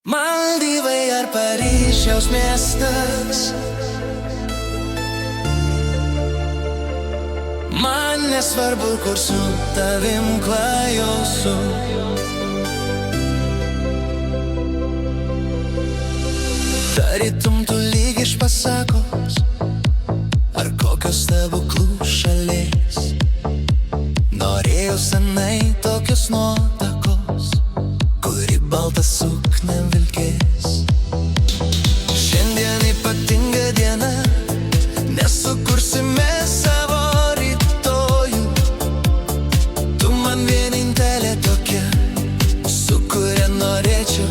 Maldyvai ar Paryžiaus miestas, man nesvarbu, kur su tavim klajosiu. Tarytum tu lyg iš pasakos ar kokios stebuklų šalies. Norėjau senai tokios nuotakos, kuri baltą suknią vilkės. Šiandien ypatinga diena, nes sukursime savo rytojų. Tu man vienintelė tokia, su kuria norėčiau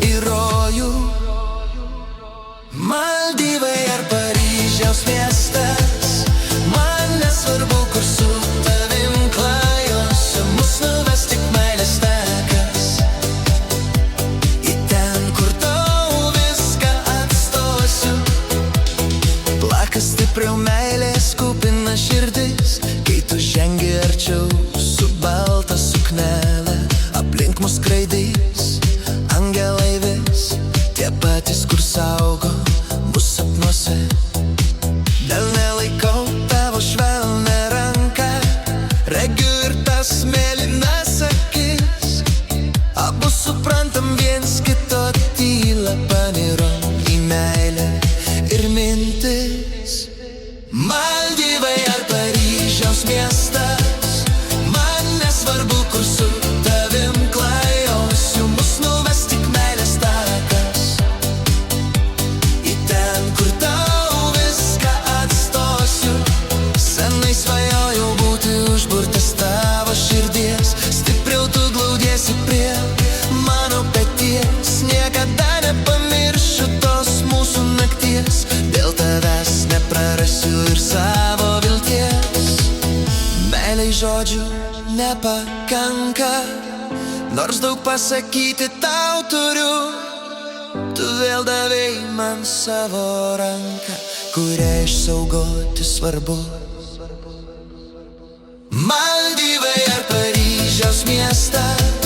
į rojų. Maldyvai ar Paryžiaus miestas, man nesvarbu, kur su tavim klajosiu. Mus nuves tik meilės takas, į ten, kur tau viską atstosiu. Plaka stipriau meilės kupina širdis, kai tu žengi arčiau su balta suknelė. Aplink mus skraidys angelai vis, tie patys, kur saugo mus sapnuose. Delne laikau tavo švelnią ranką, regiu ir tas mėlynas akis. Abu suprantam viens kito tylą, panirom į meilę ir mintis. Maldyvai ar Paryžiaus miestas, man nesvarbu, kur su tavim klajosiu. Mus nuves tik meilės takas, į ten, kur tau viską atstosiu. Senai svajojau būti užburtas tavo širdies, stipriau tu glaudiesi prie mano peties. Niekada nepamiršiu tos mūsų nakties, dėl tavęs neprarasiu ir savo vilties. Meilei žodžių nepakanka, nors daug pasakyti tau turiu. Tu vėl davei man savo ranką, kurią išsaugoti svarbu. Maldyvai ar Paryžiaus miestas,